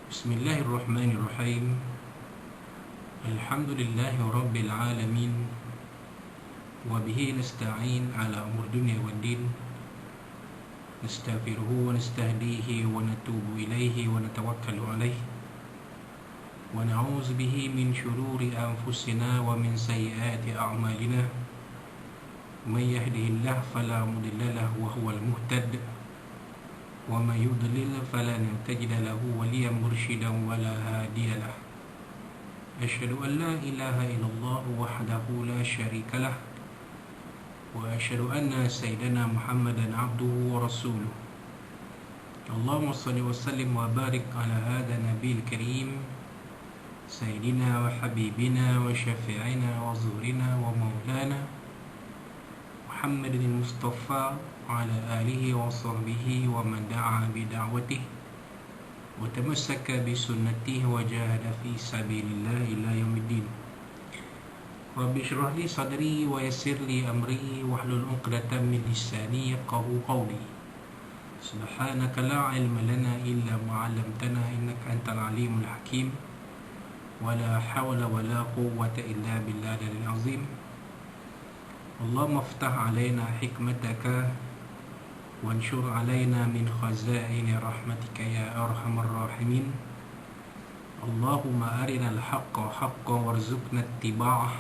Bismillahirrahmanirrahim. Alhamdulillahi rabbil alamin. Wa bihi nasta'in ala umur dunya waddin. Nastaghfiruhu wa nastahdihi wa natubu ilaihi wa natawakkalu alaihi. Wa na'udzu bihi min shururi anfusina wa min sayyiati a'malina. Man yahdihillahu fala mudilla lahu wa huwal muhtad. وَمَا يُضْلِلْ فَلَنْ تَجِدَ لَهُ وَلِيًّا مُرْشِدًا وَلَا هَادِيَ لَهُ أَشْهَدُ أَنْ لَا إِلَهَ إِلَّا اللَّهُ وَحْدَهُ لَا شَرِيكَ لَهُ وَأَشْهَدُ أَنَّ سَيِّدَنَا مُحَمَّدًا عَبْدُهُ وَرَسُولُهُ اللهم صل وسلم وبارك على هذا النبي الكريم سيدنا وحبيبنا وشفيعنا وزهرنا ومولانا محمد المصطفى وعلى آله وصحبه ومن دعا بدعوته وتمسك بسنته وجاهد في سبيل الله إلى يوم الدين. رب اشرح لي صدري ويسر لي أمري واحلل عقدة من لساني يفقهوا قولي. سبحانك لا علم لنا إلا ما علمتنا إنك أنت العليم الحكيم ولا حول ولا قوة إلا بالله العظيم. اللهم افتح علينا حكمتك وانشر علينا من خزائن رحمتك يا أرحم الراحمين. اللهم أرنا الحق حقا وارزقنا اتباعه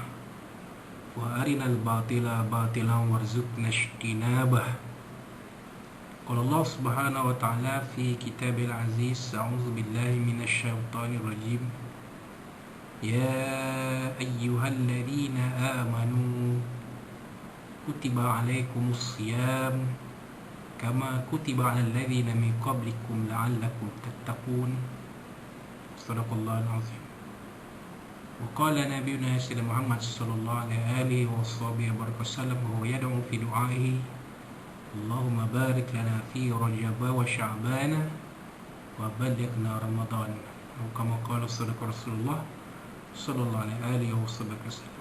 وأرنا الباطل باطلا وارزقنا اجتنابه. قال الله سبحانه وتعالى في كتاب العزيز أعوذ بالله من الشيطان الرجيم يا أيها الذين آمنوا كتب عليكم الصيام كما كتب على الذين من قبلكم لعلكم تتقون. صدق الله العظيم. وقال نبينا سيدنا محمد صلى الله عليه وصحبه وسلم وهو يدعو في دعائه اللهم بارك لنا في رجب وشعبان وبلغنا رمضان أو كما قال صدق رسول الله صلى الله عليه وصحبه وسلم.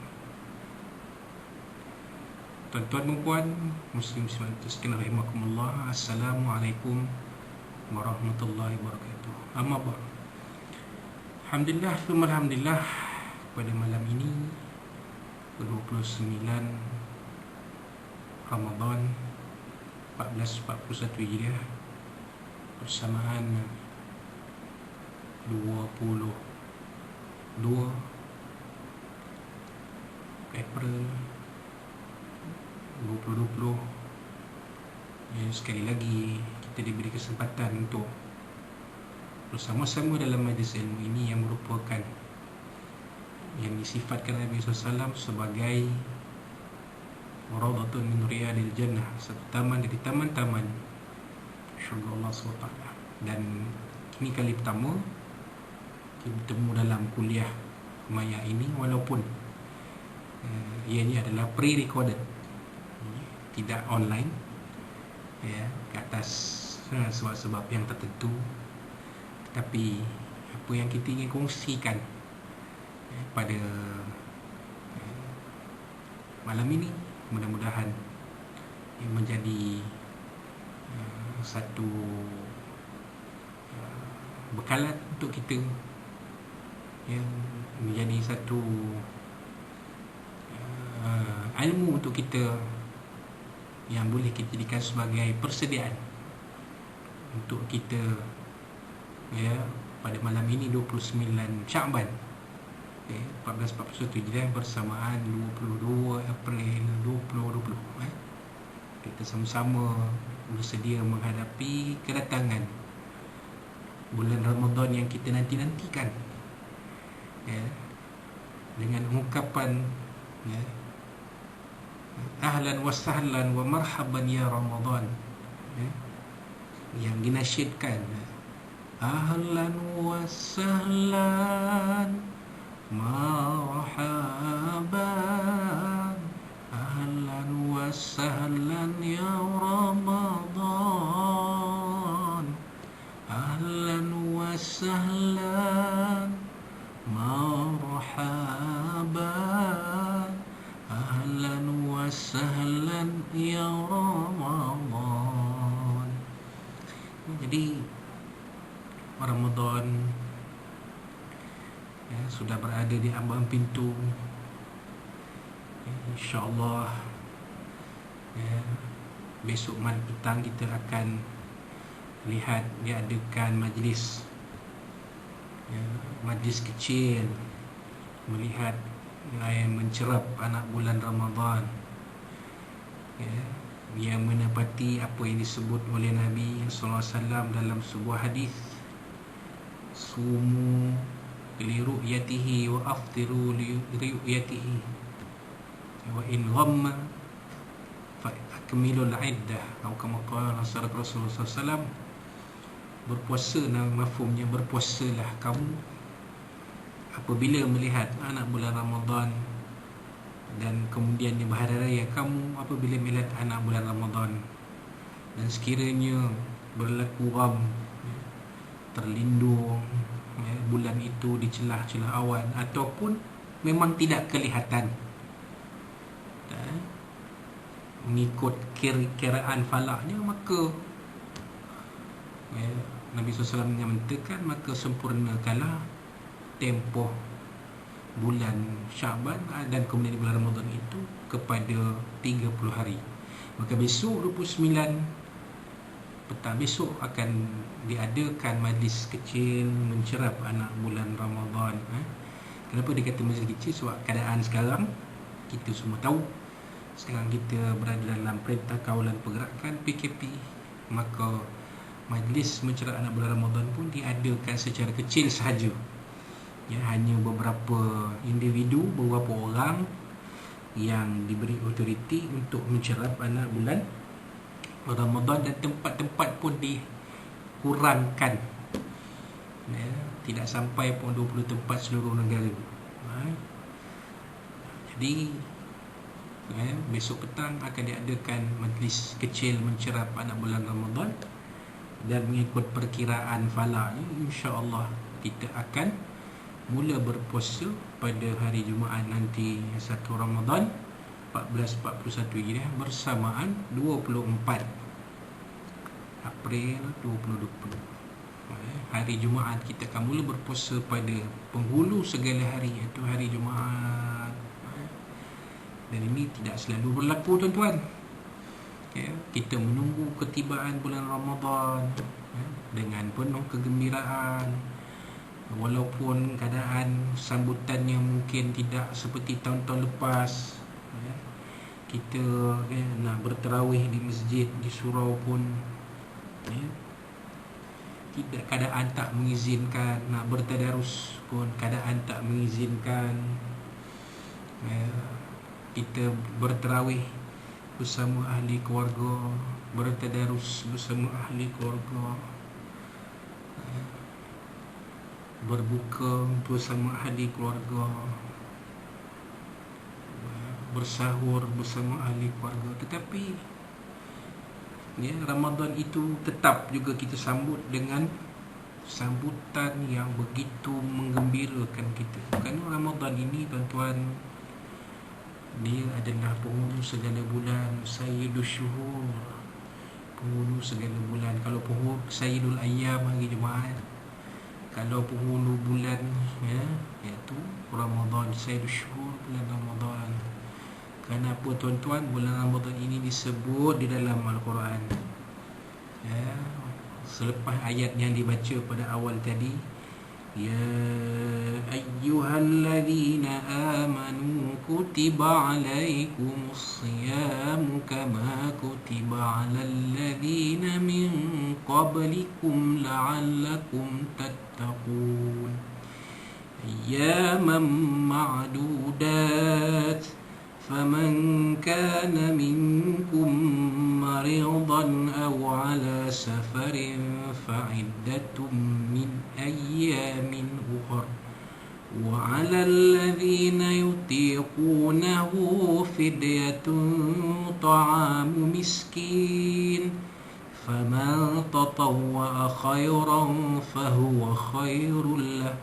Tuan-tuan dan puan, muslim sekalian rahimakumullah. Assalamualaikum warahmatullahi wabarakatuh. Amma ba'd. Alhamdulillah, alhamdulillah, pada malam ini 29 Ramadan 1441 Hijriah bersamaan 22 April 2020. Sekali lagi kita diberi kesempatan untuk bersama-sama dalam majlis ilmu ini yang merupakan yang disifatkan Nabi SAW sebagai Rawdatun min Riyadil Jannah, satu taman dari taman-taman syurga Allah SWT. Dan ini kali pertama kita bertemu dalam kuliah maya ini, walaupun ianya adalah pre-recorded, tidak online, ya, ke atas sebab-sebab yang tertentu. Tetapi apa yang kita ingin kongsikan pada malam ini mudah-mudahan menjadi satu bekalan untuk kita, yang menjadi satu ilmu untuk kita yang boleh kita jadikan sebagai persediaan untuk kita, ya, pada malam ini 29 Sya'ban 1441 Hijriah bersamaan 22 April 2020. Kita sama-sama bersedia menghadapi kedatangan bulan Ramadan yang kita nanti-nantikan, ya, dengan ungkapan, ya, ahlan wa sahlan wa marhaban ya Ramadan, ya, yang dinasyidkan ahlan wa sahlan marhaban ahlan wa sahlan ya Ramadan ahlan wa sahlan marhaban ahlan wa sahlan ya Ramadan. Jadi Ramadan sudah berada di ambang pintu. InsyaAllah besok malam petang kita akan lihat diadakan majlis kecil melihat mencerap anak bulan Ramadan, yang menepati apa yang disebut oleh Nabi SAW dalam sebuah hadis, sumu li ru'yatihi wa aftiru li ru'yatihi wa in ghamma fa akmilul iddah, atau kama qala Rasulullah SAW. Berpuasa, mafhumnya berpuasalah kamu apabila melihat anak bulan Ramadan, dan kemudian di hari raya kamu apabila melihat anak bulan Ramadan. Dan sekiranya berlaku gham, terlindung bulan itu di celah-celah awan, ataupun memang tidak kelihatan mengikut kiraan falaknya, maka Nabi SAW menyatakan maka sempurnakanlah tempoh bulan Syaban dan kemudian bulan Ramadan itu kepada 30 hari. Maka besok 29 petang besok akan diadakan majlis kecil mencerap anak bulan Ramadan. Kenapa dia kata majlis kecil? Sebab keadaan sekarang kita semua tahu, sekarang kita berada dalam Perintah Kawalan Pergerakan PKP, maka majlis mencerap anak bulan Ramadan pun diadakan secara kecil sahaja. Hanya beberapa individu, beberapa orang yang diberi autoriti untuk mencerap anak bulan Ramadan, dan tempat-tempat pun dikurangkan, tidak sampai pun 20 tempat seluruh negara. Jadi besok petang akan diadakan majlis kecil mencerap anak bulan Ramadan, dan mengikut perkiraan falaknya insya-Allah kita akan mula berpuasa pada hari Jumaat nanti 1 Ramadan 1441 Hijriah bersamaan 24 April 2020. Hari Jumaat kita akan mula berpuasa pada penghulu segala hari, iaitu hari Jumaat. Dan ini tidak selalu berlaku, tuan-tuan. Kita menunggu ketibaan bulan Ramadan dengan penuh kegembiraan, walaupun keadaan sambutannya mungkin tidak seperti tahun-tahun lepas. Kita nak berterawih di masjid di surau pun tidak, keadaan tak mengizinkan. Nak bertadarus pun keadaan tak mengizinkan. Kita berterawih bersama ahli keluarga, bertadarus bersama ahli keluarga, berbuka bersama ahli keluarga, bersahur bersama ahli keluarga. Tetapi Ramadan itu tetap juga kita sambut dengan sambutan yang begitu menggembirakan kita. Kerana Ramadan ini, tuan-tuan, dia adalah penghulu segala bulan, Sayyidus Syuhur, penghulu segala bulan. Kalau penghulu Sayyidul Ayyam, hari Jumaat. Kalau penghulu bulan iaitu Ramadan, Sayyidus Syuhur, bulan Ramadan. Kenapa, tuan-tuan, bulan Ramadan ini disebut di dalam Al-Quran? Selepas ayat yang dibaca pada awal tadi, Ya ayyuhalladzina amanu kutiba alaikumus siyamu kama kutiba alal ladzina min qablikum la'allakum tattaqun. Ayyaman ma'dudat, faman kana minkum maridan aw ala safarin fa'iddatun min ayyamin ukhra wa 'alal ladzina yutiqunahu fidyatun ta'amu miskin faman tatawwa'a khairan fahuwa khairul lahu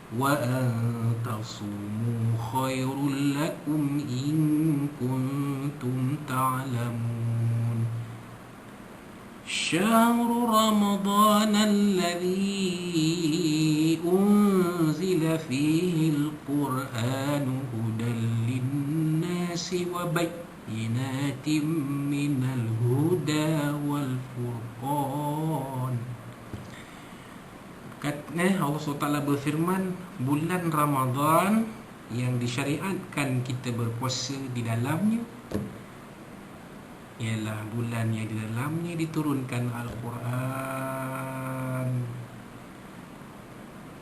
wa an tasumu khairul lakum in kuntum ta'lamun. Syahru Ramadan alladhi unzila fihi Qur'anu hudal linnasi wa bayyinatin minal huda wal furqan. Allah SWT berfirman, bulan Ramadan yang disyariatkan kita berpuasa di dalamnya ialah bulan yang di dalamnya diturunkan Al-Quran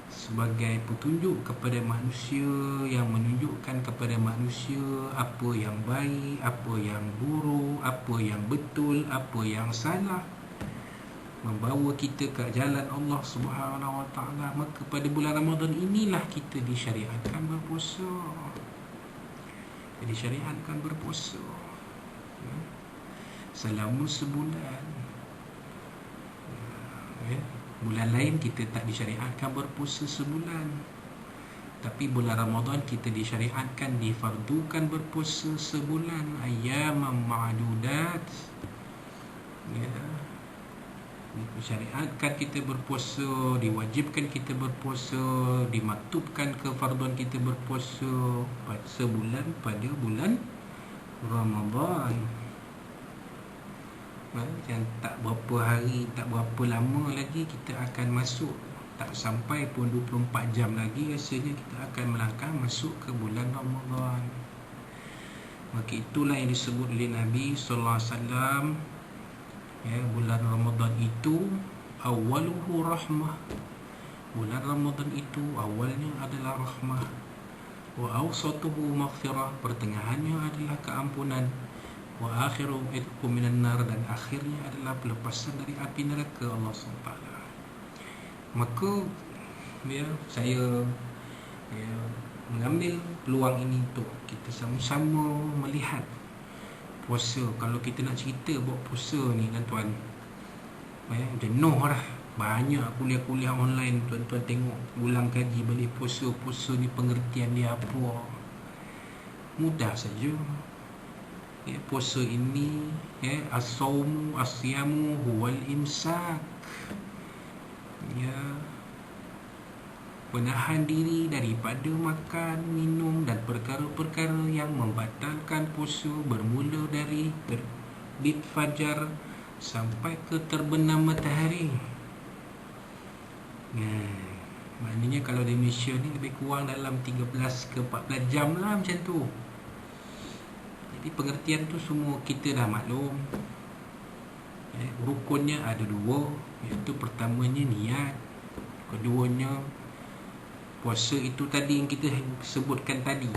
sebagai petunjuk kepada manusia, yang menunjukkan kepada manusia apa yang baik, apa yang buruk, apa yang betul, apa yang salah, membawa kita ke jalan Allah Subhanahu Wa Taala. Maka pada bulan Ramadan inilah kita disyariatkan berpuasa. Disyariatkan berpuasa selama sebulan. Bulan lain kita tak disyariatkan berpuasa sebulan, tapi bulan Ramadan kita disyariatkan, difardukan berpuasa sebulan, ayyamam ma'dudat. Disyariatkan kita berpuasa, diwajibkan kita berpuasa, dimaktubkan kefarduan kita berpuasa sebulan pada bulan Ramadan. Yang tak berapa hari, tak berapa lama lagi kita akan masuk, tak sampai pun 24 jam lagi rasanya kita akan melangkah masuk ke bulan Ramadan. Maka itulah yang disebut oleh Nabi sallallahu alaihi wasallam, bulan Ramadan itu awaluhu rahmah. Bulan Ramadan itu awalnya adalah rahmah, wa awsatuhu maghfirah, pertengahannya adalah keampunan, wa akhiru itqu minan nar, dan akhirnya adalah pelepasan dari api neraka Allah SWT. Maka saya mengambil peluang ini untuk kita sama-sama melihat puasa. Kalau kita nak cerita buat puasa ni tuan-tuan, jenuh lah. Banyak kuliah-kuliah online, tuan-tuan tengok, ulang kaji balik puasa ni pengertian dia apa. Mudah saja. Puasa ini as-sawmu as-siyamu huwal imsak. Menahan diri daripada makan, minum dan perkara-perkara yang membatalkan puasa, bermula dari terbit fajar sampai ke terbenam matahari. Maknanya kalau di Malaysia ni lebih kurang dalam 13 ke 14 jam lah macam tu. Jadi pengertian tu semua kita dah maklum. Rukunnya ada dua, iaitu pertamanya niat, keduanya puasa itu tadi yang kita sebutkan tadi.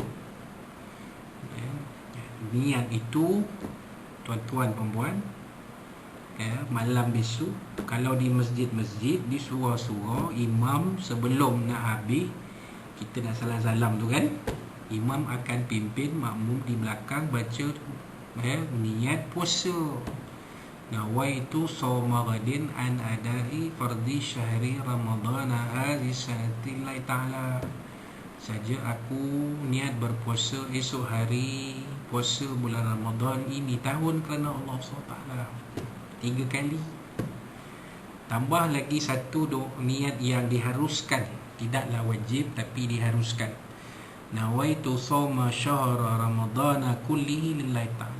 Niat itu tuan-tuan perempuan, malam besok kalau di masjid-masjid, di surau-surau, imam sebelum nak habis, kita nak salam-salam tu kan, imam akan pimpin makmum di belakang baca niat puasa. Nawaitu sawma ghadin an adai fardi syahri ramadhan hadhihi sanatillahi ta'ala. Saja aku niat berpuasa esok hari puasa bulan Ramadan ini tahun kerana Allah SWT. 3 kali. Tambah lagi satu niat yang diharuskan, tidaklah wajib tapi diharuskan. Nawaitu sawma syahra ramadhana kullihi lillahi ta'ala.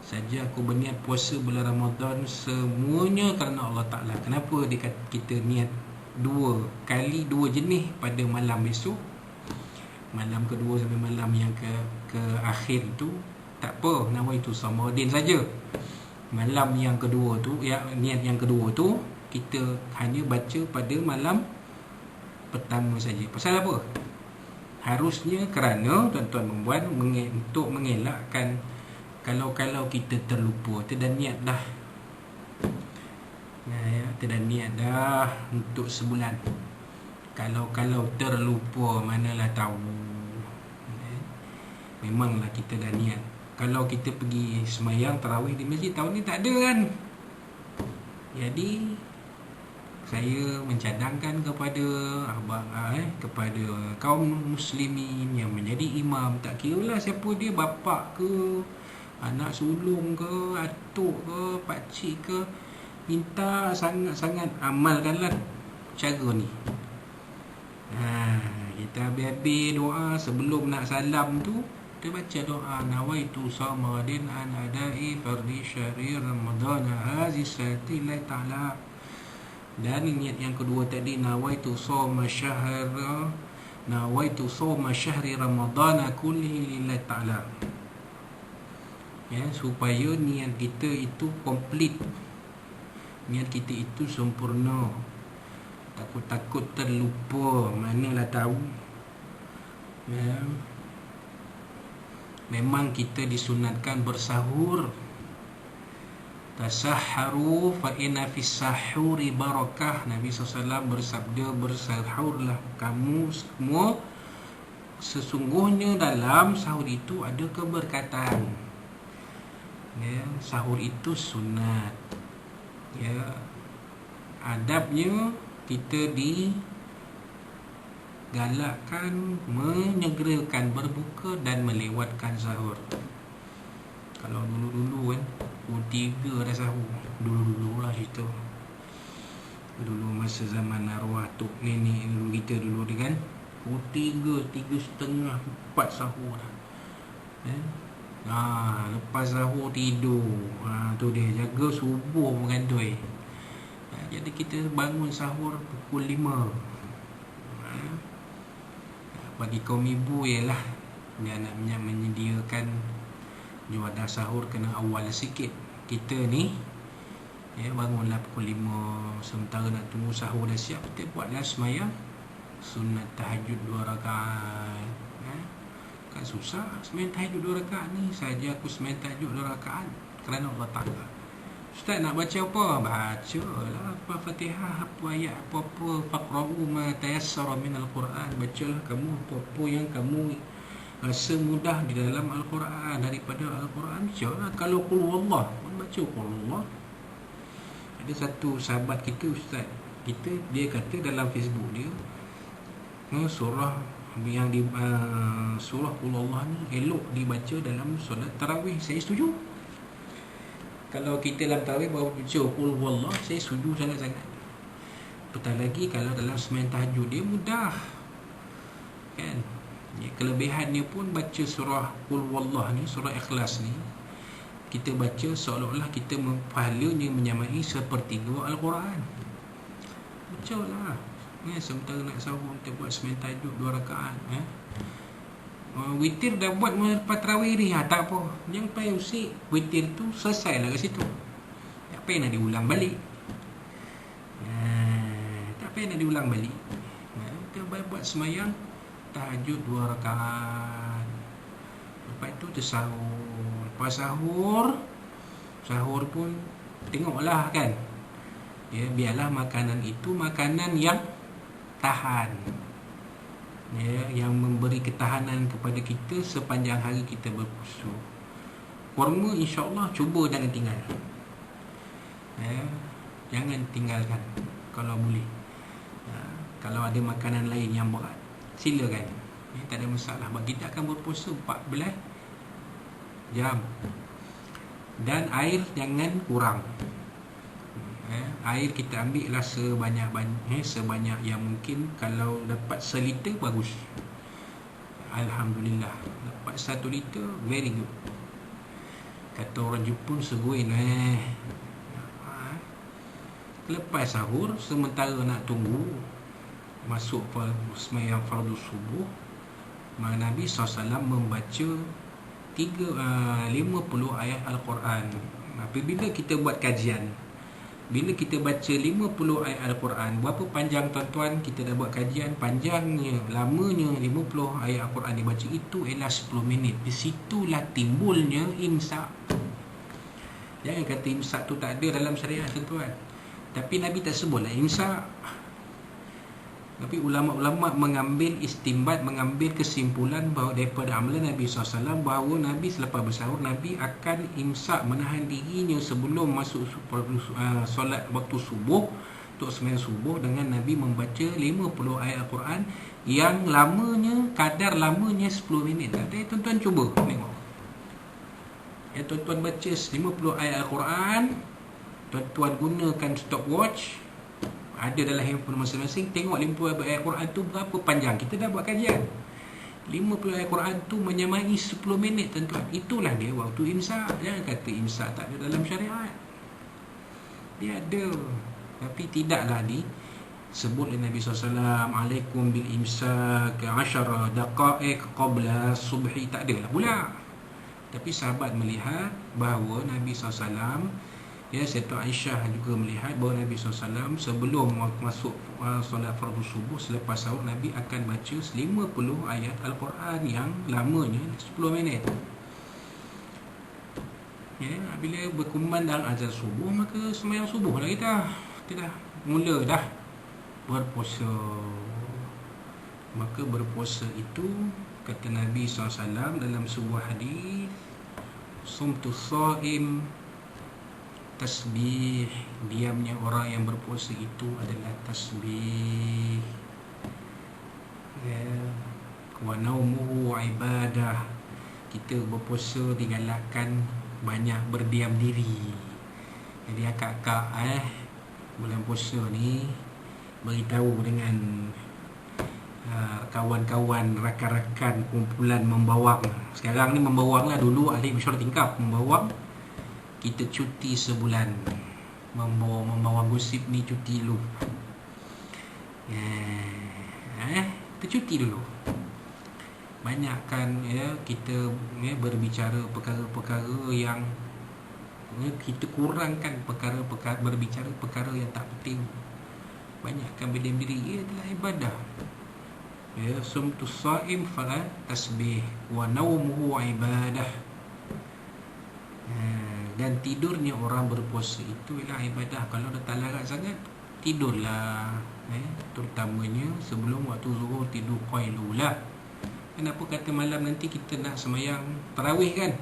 Saja aku berniat puasa bulan Ramadan semuanya kerana Allah Ta'ala. Kenapa kita niat 2 kali 2 jenis pada malam besok, malam kedua sampai malam yang ke akhir tu? Tak apa, nama itu Samadin saja. Malam yang kedua tu, niat yang kedua tu kita hanya baca pada malam pertama saja. Pasal apa? Harusnya kerana tuan-tuan membuat untuk mengelakkan kalau kita terlupa, terdah niat dah, terdah niat dah untuk sebulan. Kalau terlupa, manalah tahu. Memanglah kita dah niat. Kalau kita pergi semayang tarawih di masjid tahun ni tak ada kan. Jadi saya mencadangkan kepada kepada kaum muslimin yang menjadi imam, tak kiralah siapa dia, bapa ke, anak sulung ke, atuk ke, pakcik ke, minta sangat-sangat amalkanlah cara ni. Kita habis-habis doa sebelum nak salam tu, kita baca doa nawaitu samadin an adai fardi syahri ramadhan hazi sati lillahi ta'ala. Dan niat yang kedua tadi nawaitu sawma syahri ramadhan kullihi lillahi ta'ala. Supaya niat kita itu komplit, niat kita itu sempurna. Takut terlupa, manalah tahu. Memang kita disunatkan bersahur. Tasahharu fa inna fis sahuri barakah. Nabi SAW bersabda, bersahurlah kamu semua, sesungguhnya dalam sahur itu ada keberkatan. Sahur itu sunat. Adabnya kita digalakkan menyegerakan berbuka dan melewatkan sahur. Kalau dulu-dulu kan pukul 3 dah sahur. Dulu-dulu lah cerita. Dulu masa zaman arwah tok nenek dulu kita dulu dia kan, pukul 3, 3:30, 4 sahur dah. Lepas sahur tidur. Tu dia jaga subuh mengandoi. Jadi kita bangun sahur pukul 5. Bagi kaum ibu ialah dia nak menyediakan juadah sahur kena awal sikit. Kita ni bangunlah pukul 5, sementara nak tunggu sahur dah siap, kita buatlah semayang sunat tahajud 2 rakaat. Kan susah semayang tahajud 2 rakaat ni. Saja aku semayang tahajud 2 rakaat kerana Allah Ta'ala. Ustaz nak baca apa? Bacalah Fatihah, apa ayat, apa-apa. Faqra'u ma tayassara minal Quran. Bacalah kamu apa-apa yang kamu rasa mudah di dalam Al-Quran. Daripada Al-Quran, bacalah. Kalau qul huwallah, baca qul huwallah. Ada satu sahabat kita, ustaz kita, dia kata dalam Facebook dia, surah yang surah qul huwallah ni elok dibaca dalam solat tarawih. Saya setuju. Kalau kita dalam tarawih baru baca qul huwallah, saya setuju sangat-sangat. Betul lagi kalau dalam sembahyang tahajud dia mudah. Kan? Kelebihannya pun baca surah qul huwallah ni, surah Ikhlas ni, kita baca seolah-olah kita pahalanya menyamai sepertiga Al-Quran. Bacalah. Sementara nak sahur kita buat sembahyang tahajud 2 rakaat. Witir dah buat lepas tarawih ni, tak apa, jangan payah usik. Witir tu selesai lah kat situ, tak payah nak diulang balik. Kita buat semayang tahajud 2 rakaat. Lepas tu tersahur. Lepas sahur pun tengoklah kan, biarlah makanan itu makanan yang tahan, yang memberi ketahanan kepada kita sepanjang hari kita berpuasa. Kurma insya-Allah cuba jangan tinggal. Jangan tinggalkan kalau boleh. Kalau ada makanan lain yang berat, silakan. Tak ada masalah. Kita akan berpuasa 14 jam. Dan air jangan kurang. Air kita ambil lah sebanyak yang mungkin. Kalau dapat 1 liter bagus, alhamdulillah. Dapat 1 liter very good. Kata orang Jepun seguin. Lepas sahur, sementara nak tunggu masuk sembahyang fardu subuh, Nabi SAW membaca 50 ayat Al-Quran. Apabila kita buat kajian, bila kita baca 50 ayat Al-Quran, berapa panjang tuan-tuan? Kita dah buat kajian, panjangnya, lamanya 50 ayat Al-Quran dibaca itu ialah 10 minit. Di situlah timbulnya imsak. Jangan kata imsak tu tak ada dalam syariat tuan-tuan. Tapi Nabi tak sebutlah imsak. Tapi ulama-ulama mengambil istimbat, mengambil kesimpulan bahawa daripada amalan Nabi SAW, bahawa Nabi selepas bersahur, Nabi akan imsak, menahan dirinya sebelum masuk solat waktu subuh, untuk sembahyang subuh, dengan Nabi membaca 50 ayat Al-Quran yang kadar lamanya 10 minit. Tadi tuan-tuan cuba tengok. Tuan-tuan baca 50 ayat Al-Quran, tuan-tuan gunakan stopwatch, Ada dalam handphone masing-masing. Tengok 50 ayat Quran tu berapa panjang. Kita dah buat kajian. 50 ayat Quran tu menyamai 10 minit tuan-tuan. Itulah dia waktu imsak. Jangan kata imsak tak ada dalam syariat. Dia ada. Tapi tidaklah disebut oleh Nabi SAW, alaikum bil imsak 10 daqa'iq qabla subhi. Tak adalah pula. Tapi sahabat melihat bahawa Nabi SAW, Siti Aisyah juga melihat bahawa Nabi SAW sebelum masuk solat fardu subuh, selepas sahur, Nabi akan baca 50 ayat Al-Quran yang lamanya 10 minit. Bila berkumandang azan subuh, maka sembahyang subuh lah kita dah mula dah berpuasa. Maka berpuasa itu, kata Nabi SAW dalam sebuah hadis, sumtu shaim tasbih, diamnya orang yang berpuasa itu adalah tasbih. Wa naumuhu ibadah, kita berpuasa digalakkan banyak berdiam diri. Jadi akak-akak bulan puasa ni beritahu dengan kawan-kawan, rakan-rakan, kumpulan membawang. Sekarang ni membawang lah, dulu ahli mesyuarat tingkap membawang. Kita cuti sebulan. Membawa gosip ni cuti dulu. Kita cuti dulu. Banyakkan kita berbicara perkara-perkara yang kita kurangkan berbicara perkara yang tak penting. Banyakkan berdiam diri. Ia adalah ibadah. Sumtu shaim fala tasbih wa naumuhu ibadah. Dan tidurnya orang berpuasa itu ialah ibadah. Kalau dah tak larat sangat, tidurlah. Terutamanya sebelum waktu zuhur, tidur qailulah. Kenapa kata malam nanti kita nak sembahyang tarawih kan?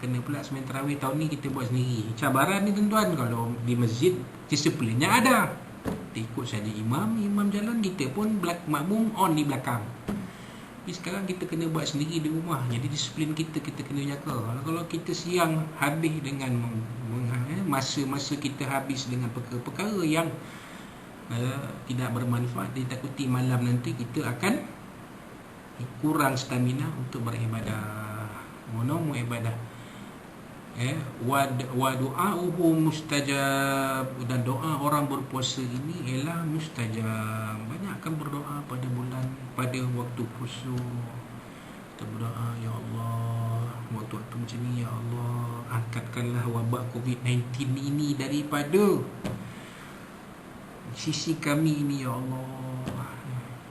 Kena pula sembahyang tarawih tahun ni kita buat sendiri. Cabaran ni tuan-tuan, kalau di masjid disiplinnya ada. Kita ikut saja imam jalan, kita pun makmum on di belakang. Tapi sekarang kita kena buat sendiri di rumah. Jadi disiplin kita kena jaga. Kalau kita siang habis dengan masa-masa kita habis dengan perkara-perkara yang tidak bermanfaat, ditakuti malam nanti kita akan kurang stamina untuk beribadah. Mono ibadah. Wa du'a'uhu mustajab, dan doa orang berpuasa ini ialah mustajab. Banyakkan berdoa pada waktu puasa. Kita berdoa, ya Allah, waktu-waktu macam ni, ya Allah, angkatkanlah wabak COVID-19 ini daripada sisi kami ini, ya Allah.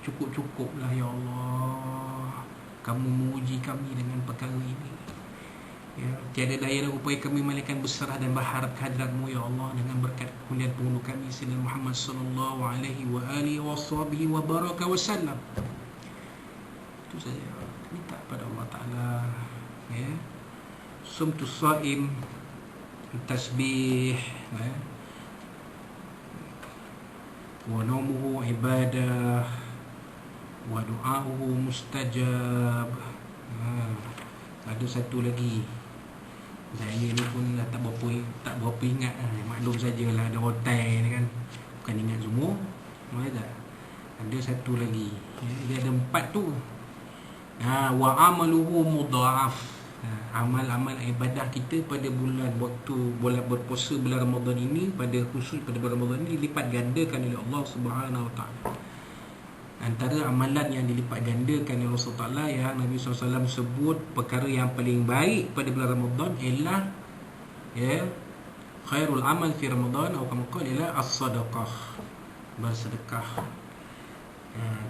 Cukup-cukuplah, ya Allah. Kamu menguji kami dengan perkara ini. Tiada daya dan upaya kami melainkan berserah dan berharap kehadirat-Mu, ya Allah, dengan berkat kemuliaan penghulu kami Sayyidina Muhammad sallallahu alaihi wa alihi washabihi wa baraka wasallam. Itu saja, minta pada Allah Taala. Sumtu shaim tasbih, wa naumuhu ibadah, wa du'a'uhu mustajab. Ada satu lagi, saya ni pun dah tak berapa ingat. Maklum sajalah, ada hotel ni kan, bukan ingat semua. Ada satu lagi, dia ada 4 tu. Wa amaluhu mudha'af. Amal-amal ibadah kita pada bulan berpuasa bulan Ramadan ini, khusus pada bulan Ramadan ini, dilipat gandakan oleh Allah Subhanahu Wa Taala. Antara amalan yang dilipat gandakan oleh Allah Ta'ala yang Nabi SAW sebut perkara yang paling baik pada bulan Ramadan ialah khairul amal fi Ramadan atau kama qala ialah as-sadaqah, bersedekah.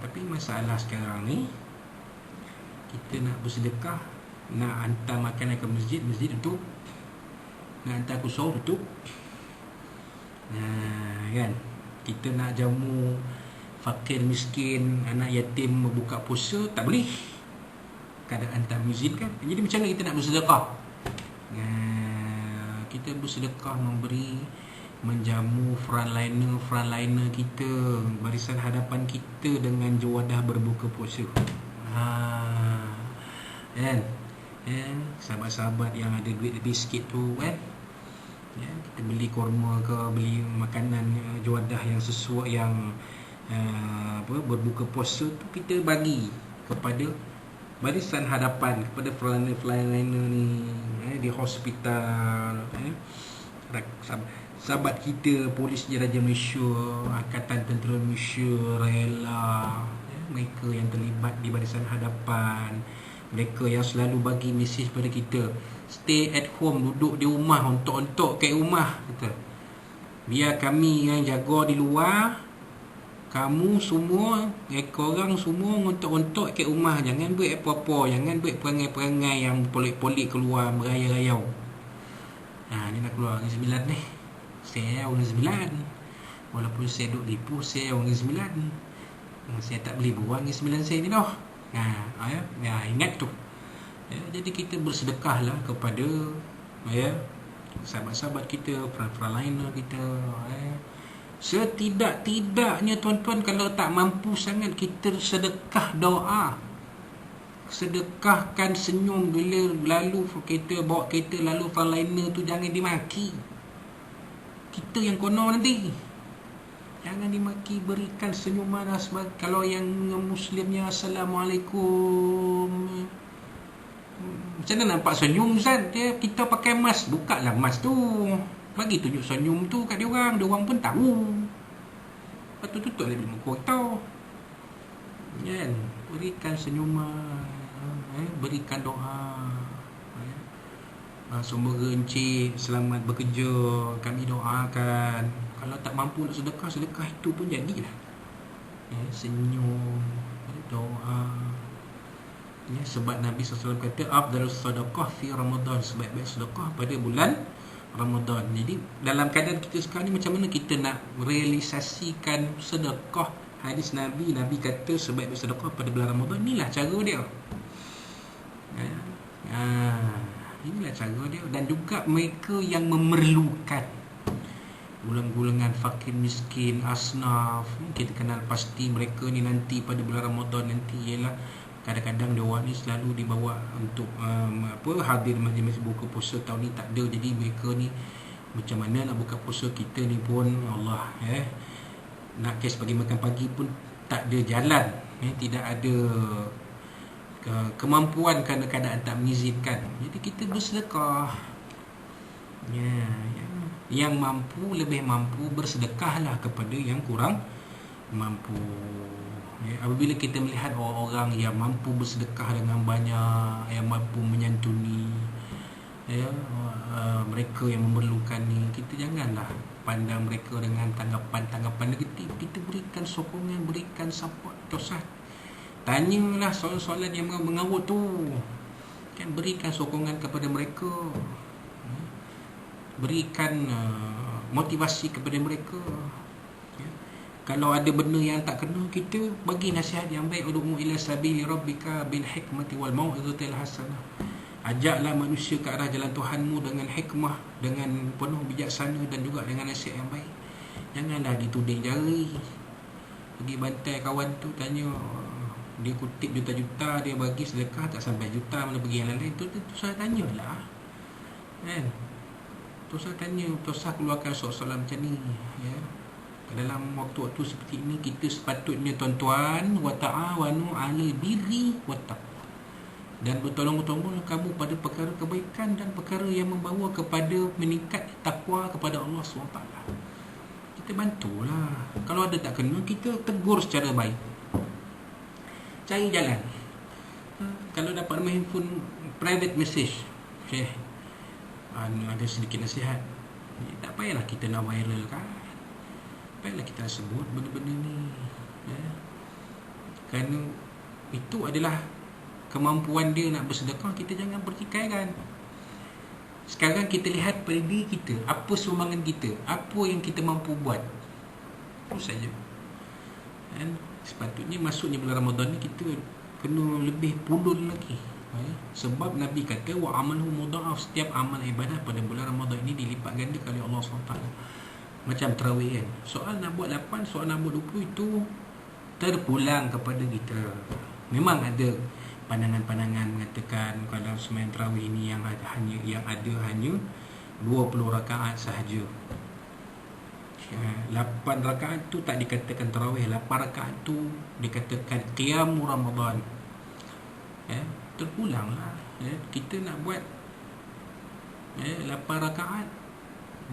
Tapi masalah sekarang ni, kita nak bersedekah, nak hantar makanan ke masjid tutup, nak hantar ke sahur tutup. Kan, kita nak jamu fakir miskin, anak yatim berbuka puasa, tak boleh. Keadaan tak mengizinkan. Jadi macam mana kita nak bersedekah? Kita bersedekah memberi, menjamu frontliner kita, barisan hadapan kita dengan juadah berbuka puasa. Kan? Sahabat-sahabat yang ada duit lebih sikit tu kan, ya, kita beli kurma ke, beli makanan juadah yang sesuai, yang berbuka puasa tu, kita bagi kepada barisan hadapan, kepada frontliner ni, di hospital, sahabat kita, Polis Diraja Malaysia, Angkatan Tentera Malaysia, rela, mereka yang terlibat di barisan hadapan, mereka yang selalu bagi mesej pada kita, stay at home, duduk di rumah, ontok-ontok kat rumah, kata, biar kami yang jaga di luar, kamu semua, korang semua ontok-ontok kat rumah, jangan buat apa-apa, jangan buat perangai-perangai yang polik-polik keluar merayau-rayau. Ni nak keluar hari 9 ni, saya orang 9, walaupun saya duduk Ipoh, saya orang 9, saya tak boleh buat hari 9 saya ni dah. Ingat tu. Jadi kita bersedekah lah kepada sahabat-sahabat kita, frontliner kita. Setidak-tidaknya tuan-tuan, kalau tak mampu sangat, kita sedekah doa. Sedekahkan senyum bila lalu kita bawa kereta, lalu frontliner tu jangan dimaki. Kita yang kono nanti, jangan dimaki, berikan senyuman. Kalau yang Muslimnya Assalamualaikum, macam mana nampak senyum Zat? Kita pakai mask, buka lah mask tu, bagi tunjuk senyum tu kat diorang pun tahu. Lepas tu tutup lagi muka kita, kan? Berikan senyuman, berikan doa. Semoga encik selamat bekerja, kami doakan. Kalau tak mampu nak sedekah, sedekah itu pun jadilah. Senyum, doa. Sebab Nabi SAW kata, afdalus sedekah fi Ramadan, sebaik-baik sedekah pada bulan Ramadan. Jadi dalam keadaan kita sekarang ni, macam mana kita nak realisasikan sedekah? Hadis Nabi kata sebaik-baik sedekah pada bulan Ramadan. Inilah cara dia. Inilah cara dia. Dan juga mereka yang memerlukan, golongan fakir miskin, asnaf, kita kenal pasti mereka ni nanti pada bulan Ramadan nanti ialah kadang-kadang diorang ni selalu dibawa untuk hadir majlis buka puasa. Tahun ni tak ada, jadi mereka ni macam mana nak buka puasa, kita ni pun Allah nak kes bagi makan pagi pun tak ada jalan, tidak ada kemampuan kerana keadaan tak mengizinkan. Jadi kita bersedekah. Yang mampu, lebih mampu, bersedekahlah kepada yang kurang mampu. Apabila kita melihat orang-orang yang mampu bersedekah dengan banyak, yang mampu menyantuni mereka yang memerlukan ni, kita janganlah pandang mereka dengan tanggapan negatif. Kita berikan sokongan, berikan support. Tak usah tanyalah soalan-soalan yang mengawut tu, kan? Berikan sokongan kepada mereka, berikan motivasi kepada mereka. Kalau ada benda yang tak kena, kita bagi nasihat yang baik. Ud'u ila sabili rabbika bil hikmati wal mau'izatil hasanah. Ajaklah manusia ke arah jalan Tuhanmu dengan hikmah, dengan penuh bijaksana, dan juga dengan nasihat yang baik. Janganlah dituding jari, pergi bantai kawan tu, tanya dia kutip juta-juta, dia bagi sedekah tak sampai juta, mana pergi yang lain. Tu saya tanyalah, kan? Tu saya tanya, tu saya keluarkan soalan macam ni, dalam waktu-waktu seperti ini. Kita sepatutnya tuan-tuan, wa ta'awanu 'alal birri wat taqwa, dan bertolong-tolong kamu pada perkara kebaikan dan perkara yang membawa kepada meningkat takwa kepada Allah SWT. Kita bantulah. Kalau ada tak kena, kita tegur secara baik, cari jalan. Kalau dapat nombor handphone, private message, ada sedikit nasihat, tak payahlah kita nak viral, kan? Baiklah kita sebut benda-benda ni, kerana itu adalah kemampuan dia nak bersedekah. Kita jangan pertikaikan. Sekarang kita lihat pada diri kita, apa sumbangan kita, apa yang kita mampu buat, itu saja. Dan sepatutnya masuknya bulan Ramadan ni, kita kena lebih pulun lagi. Sebab Nabi kata, wa amaluhu mudha'af, setiap amal ibadah pada bulan Ramadan ini dilipat ganda oleh Allah SWT. Macam tarawih, kan? Soal nak buat 8, soal nak buat 20, itu terpulang kepada kita. Memang ada pandangan-pandangan mengatakan kalau sembahyang tarawih ini yang ada hanya 20 rakaat sahaja. 8 rakaat tu tak dikatakan tarawih, 8 rakaat tu dikatakan qiyam Ramadan. Terpulanglah. Kita nak buat 8 rakaat,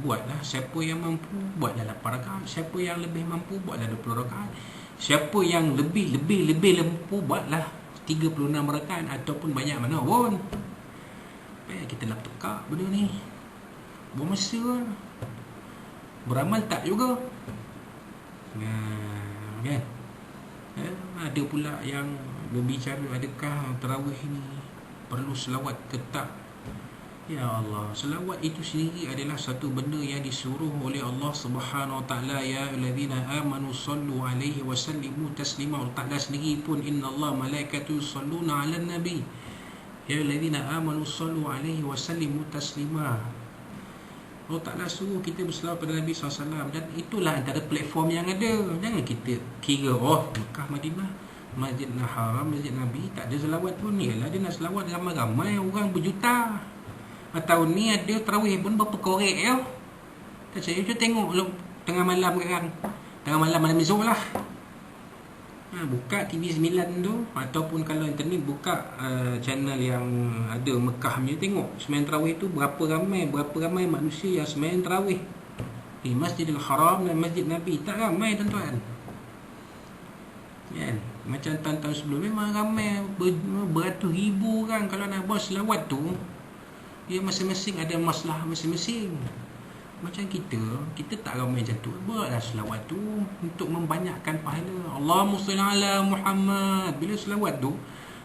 buatlah. Siapa yang mampu, buatlah 8 rakaat. Siapa yang lebih mampu, buatlah 20 rakaat. Siapa yang lebih mampu, buatlah 36 rakaat ataupun banyak mana pun. Kita nak tekak benda ni, buang masa, beramal tak juga. Kan? Ada pula yang berbicara, adakah tarawih ni perlu selawat ke tak? Ya Allah, selawat itu sendiri adalah satu benda yang disuruh oleh Allah Subhanahu Wa Taala. Ya ayyuhallazina amanu sallu alaihi wa sallimu taslima. Allah Taala sendiri pun, innallaha malaikatu yusalluna 'alan nabi. Ya ayyuhallazina amanu sallu alaihi wa sallimu taslima. Allah Ta'ala suruh kita berselawat pada Nabi SAW. Dan itulah antara platform yang ada. Jangan kita kira, Mekah, Madinah, Masjidil Haram, Masjid Nabi tak ada selawat pun. Yalah, dia nak selawat ramai-ramai orang berjuta. Tahun ni ada tarawih pun berapa korek ya. Tak saya je tengok tengah malam kan. Tengah malam esok lah. Buka TV 9 tu, ataupun kalau internet buka channel yang ada Mekah punya, tengok sembahyang tarawih tu berapa ramai manusia yang sembahyang tarawih di Masjidil Haram dan Masjid Nabi. Tak ramai tuan-tuan. Kan? Macam tahun-tahun sebelum memang ramai, beratus ribu orang. Kalau nak buat selawat tu, dia masing-masing ada masalah masing-masing. Macam kita tak ramai macam tu. Buatlah selawat tu untuk membanyakkan pahala. Allahumma salli ala Muhammad. Bila selawat tu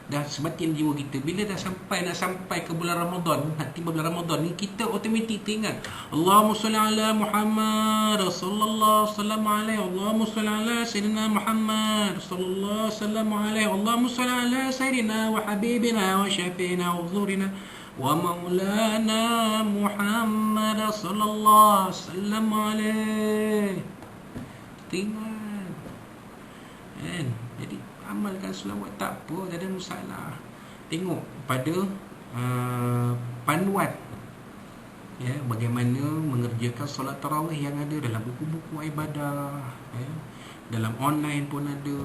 dah sebatin jiwa kita, bila dah nak sampai ke bulan Ramadan, nak tiba bulan Ramadan ni, kita automatik teringat Allahumma salli ala Muhammad sallallahu sallam alaihi. Allahumma salli ala sayyidina Muhammad sallallahu sallam alaihi. Allahumma salli ala sayyidina wa habibina wa syafiina wa huzurina wa maulana Muhammad sallallahu sallam alaihi. Teringat. Jadi amalkan selawat, tak apa, tak ada masalah. Tengok pada panduan bagaimana mengerjakan solat tarawih yang ada dalam buku-buku ibadah, dalam online pun ada.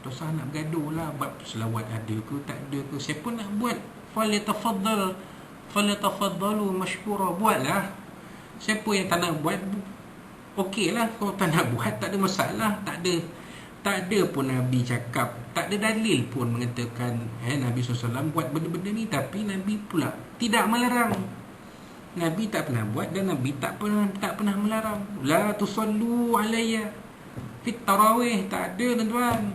Tak usah nak bergaduh lah bab selawat ada ke tak ada ke. Siapa nak buat, falyatafaddalu mashkura, buatlah. Siapa yang tak nak buat, okey lah. Kalau tak nak buat, tak ada masalah. Tak ada pun Nabi cakap, tak ada dalil pun mengatakan Nabi SAW buat benda-benda ni. Tapi Nabi pula tidak melarang. Nabi tak pernah buat dan Nabi tak pernah melarang. La tusallu alayya fit tarawih, tak ada tuan-tuan.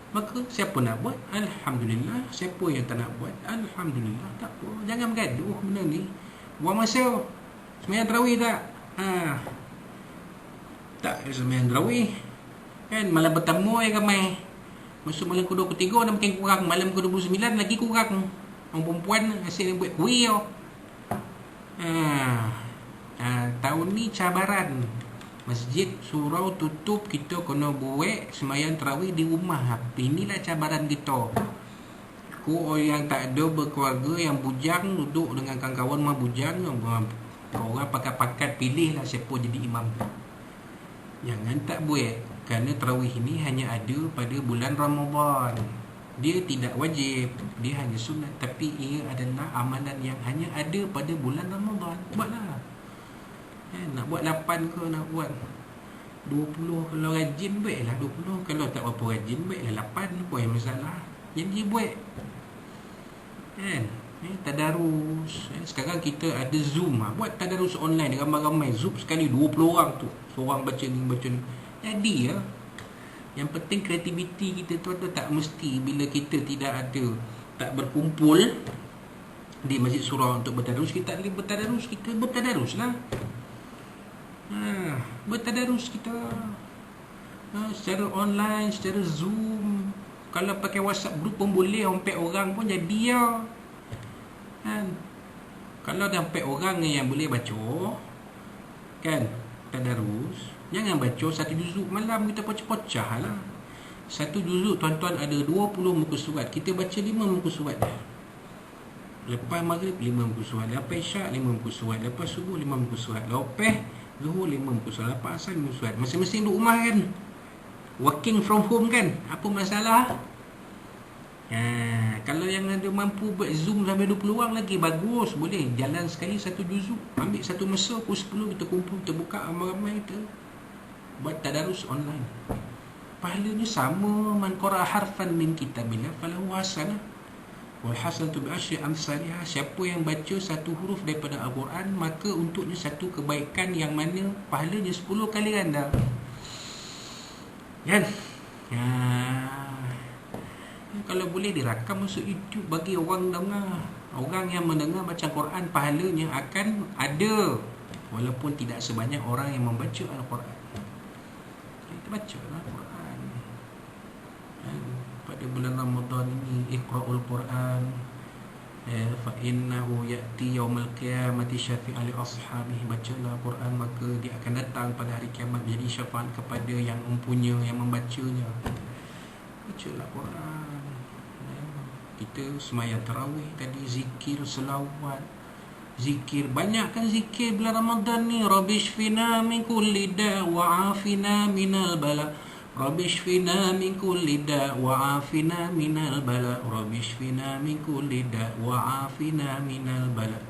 Maka siapa nak buat, alhamdulillah. Siapa yang tak nak buat, alhamdulillah. Tak apa, jangan bergaduh benda ni. Buang masa. Sembahyang tarawih tak? Tak sembahyang tarawih kan, malam pertama yang ramai, masuk malam ke-2 ke-3 dah makin kurang, malam ke-29 lagi kurang. Orang perempuan asyik buat kuih. Tahun ni cabaran. Masjid surau tutup, kita kena buat sembahyang tarawih di rumah. Inilah cabaran kita. Orang yang tak ada berkeluarga, yang bujang, duduk dengan kawan-kawan mah bujang, orang pakat-pakat pilihlah siapa jadi imam. Jangan tak buat. Kerana tarawih ini hanya ada pada bulan Ramadan. Dia tidak wajib, dia hanya sunat. Tapi ia adalah amalan yang hanya ada pada bulan Ramadan. Buatlah. Nak buat 8 ke, nak buat 20. Kalau rajin, baiklah 20. Kalau tak berapa rajin, baiklah 8. Apa yang masalah? Jadi buat. Tadarus. Sekarang kita ada Zoom. Buat tadarus online ramai-ramai. Zoom sekali 20 orang tu. Seorang baca ni. Jadi yang penting kreativiti kita tu tak mesti bila kita tidak ada, tak berkumpul di masjid surau untuk bertadarus, kita boleh bertadarus. Kita bertadarus lah. Bertadarus kita secara online, secara Zoom. Kalau pakai WhatsApp group pun boleh. 4 orang pun jadi ya. Kalau ada 4 orang yang boleh baca kan tadarus, jangan baca satu juzuk malam, kita pecah-pecah lah. Satu juzuk tuan-tuan ada 20 muka surat, kita baca 5 muka surat dah. Lepas maghrib 50 surat, lepas isyak 50 surat, lepas subuh 50 surat, lepas zuhur 50 surat, lepas asar 50 surat. Masing-masing duduk rumah kan, working from home kan, apa masalah? Kalau yang ada mampu buat Zoom sampai 20 orang lagi, bagus, boleh jalan sekali satu juzuk, ambil satu masa pukul 10 kita kumpul, kita buka ramai-ramai, kita buat tadarus online. Pahalanya sama. Man qara'a harfan min kitabillah falahu hasanah wal hasanatu bi asyri amsalihha. Siapa yang baca satu huruf daripada Al-Quran, maka untuknya satu kebaikan yang mana pahalanya 10 kali ganda. Kan? Kalau boleh dirakam masuk YouTube bagi orang dengar. Orang yang mendengar baca Quran, pahalanya akan ada, walaupun tidak sebanyak orang yang membaca Al-Quran. Kita baca Al-Quran pada bulan Ramadan ini. Iqra'ul Quran fa innahu ya'ti yaumil qiyamati syafi'an li ashabihi. Bacalah Quran, maka dia akan datang pada hari kiamat menjadi syafaat kepada yang mempunyai, yang membacanya. Bacalah Quran. Kita sembahyang tarawih tadi, zikir, selawat, zikir, banyakkan zikir bulan Ramadan ni. Rabbishfina min kulli da' wa afina minal bala. Rabbishfina min kulli da' wa afina minal bala. Rabbishfina min kulli da' wa afina minal bala.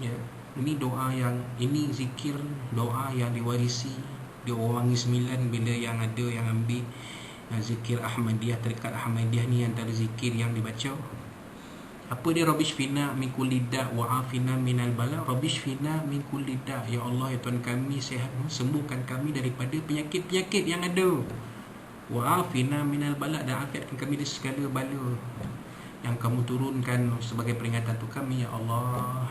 Ya, ini doa yang, ini zikir, doa yang diwarisi di orang 9 bila yang ada yang ambil zikir Ahmadiyah, tarekat Ahmadiyah ni antara zikir yang dibaca. Apa dia? Rabbishfina min kulli da' wa afina minal bala. Rabbishfina min kulli da', ya Allah, ya Tuhan kami, sembuhkan kami daripada penyakit-penyakit yang ada. Wa afina minal bala, dan afiatkan kami dari segala bala yang kamu turunkan sebagai peringatan untuk kami, ya Allah.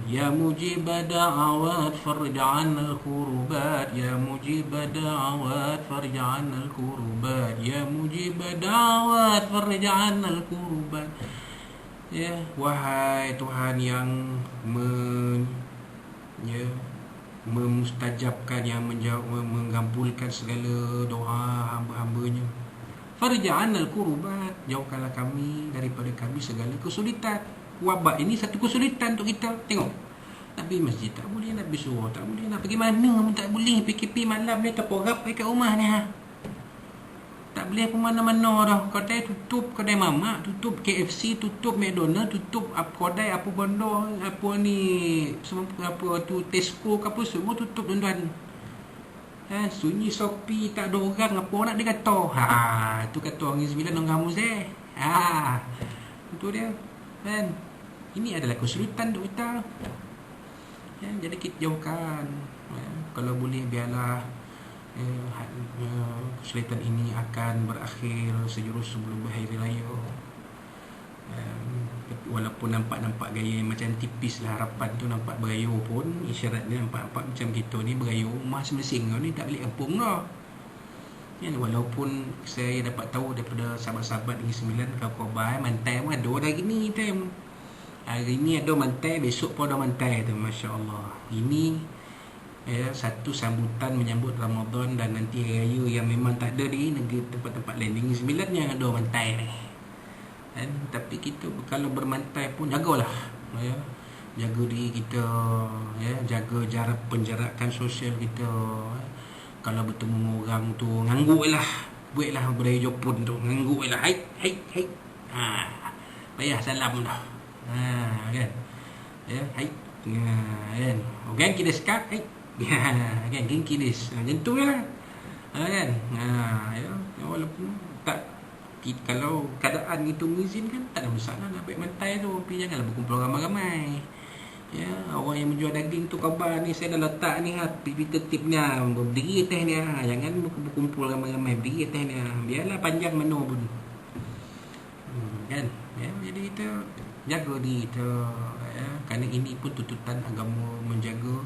Ya mujib da'awat farja'an al-kurubat. Ya mujib da'awat farja'an al-kurubat. Ya mujib da'awat farja'an al-kurubat. Ya, wahai Tuhan yang memustajabkan, yang menjawab, mengabulkan segala doa hamba-hambanya. Farja'an al-kurubat, jauhkanlah kami daripada kami segala kesulitan. Wabak ini satu kesulitan untuk kita. Tengok, nak pergi masjid tak boleh, nak pergi surau tak boleh, nak pergi mana pun tak boleh. PKP malam ni terporap kat rumah ni. Tak boleh ke mana-mana dah. Kedai tutup, kedai mamak tutup, KFC tutup, McDonald tutup, kedai apa benda, apa ni, semua apa tu, Tesco ke apa, semua tutup tuan-tuan. Sunyi Shopee, tak ada orang, apa nak dia kata. Tu kata orang 9 orang kamu saya. Itu dia. Kan? Ini adalah kesulitan untuk kita. Jadi kita jauhkan. Kalau boleh biarlah kesulitan ini akan berakhir sejurus sebelum Hari Raya. Walaupun nampak gaya macam tipis lah, harapan tu nampak berayur pun, isyarat dia nampak macam kita ni berayur rumah semesing ni tak balik kampung dah. Walaupun saya dapat tahu daripada sahabat-sahabat Negeri Sembilan, kawan-kawan mantai pun ada dah gini time. Hari ni ada mantai, besok pun ada mantai tu, Masya Allah. Ini satu sambutan menyambut Ramadan dan nanti Hari Raya yang memang tak ada di negeri tempat-tempat lain. Negeri Sembilan yang ada mantai ni. Tapi kita kalau bermantai pun jagalah, jaga diri kita, jaga jarak, penjarakan sosial kita. Kalau bertemu orang tu ngangguk lah, buatlah budaya Jepun tu, ngangguk lah, hai. Payah salam dah. Kan? Hai. Kan? Orang kita sekat, hai. Kan? Geng kilis. Macam tu lah. Kan? Walaupun tak, kalau keadaan itu mengizinkan, tak ada masalah nak ambil mantai tu, tapi janganlah berkumpul ramai-ramai. Orang yang menjual daging tu, khabar ni saya dah letak ni, pipi tertib ni, berdiri atas ni, jangan berkumpul ramai-ramai, berdiri atas ni, biarlah panjang mana pun. Kan? Jadi kita jaga diri kita, kerana ini pun tuntutan agama, menjaga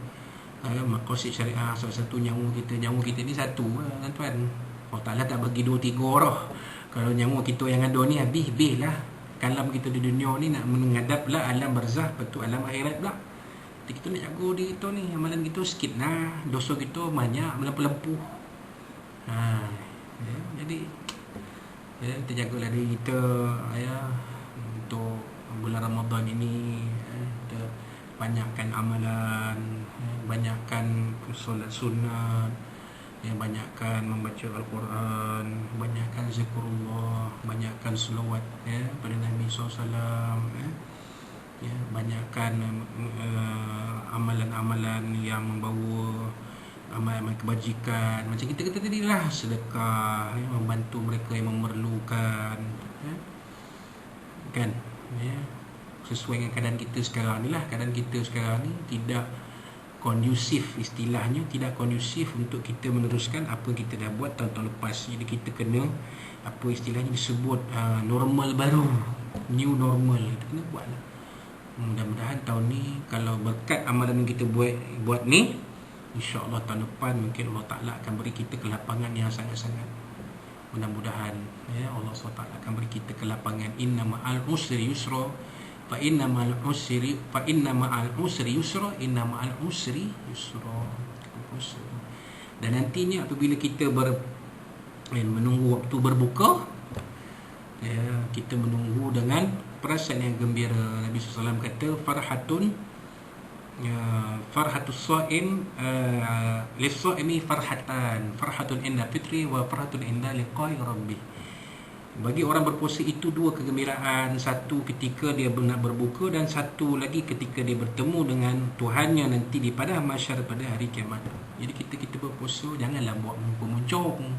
maqasid syariah. Salah satu nyawa kita ni satu kan tuan. Allah Ta'ala tak bagi 2-3 roh. Kalau nyawa kita yang ada ni habis lah. Kalam kita di dunia ni nak menghadap lah alam barzah, lepas tu alam akhirat pula. Jadi kita nak jaga diri kita ni, amalan kita sikit lah, dosa kita banyak, melempuh. Jadi kita jagalah diri kita untuk bulan Ramadan ini kita banyakkan amalan, banyakkan solat sunat, banyakkan membaca Al-Quran, banyakkan zikrullah, banyakkan selawat pada Nabi SAW, banyakkan amalan-amalan yang membawa amalan kebajikan. Macam kita kata tadi lah, sedekah, membantu mereka yang memerlukan, kan, sesuai dengan keadaan kita sekarang ni lah. Keadaan kita sekarang ni tidak kondusif, istilahnya tidak kondusif untuk kita meneruskan apa kita dah buat tahun-tahun lepas. Jadi kita kena apa istilahnya disebut normal baru, new normal. Kita kena buat lah. Mudah-mudahan tahun ni kalau berkat amalan yang kita buat ni, insya-Allah tahun depan mungkin Allah Ta'ala akan beri kita kelapangan yang sangat-sangat. Mudah-mudahan Allah SWT akan beri kita kelapangan. Inna ma'al usri yusra, fa inna ma'al usri yusra, inna ma'al usri yusra. Dan nantinya apabila kita menunggu waktu berbuka, kita menunggu dengan perasaan yang gembira. Nabi SAW kata farhatus shaim lis-shaimi farhatun inda fitri wa farhatun inda liqa'i rabbih. Bagi orang berpuasa itu dua kegembiraan, satu ketika dia nak berbuka dan satu lagi ketika dia bertemu dengan Tuhannya nanti di padang mahsyar pada hari kiamat. Jadi kita berpuasa janganlah buat muka muncung,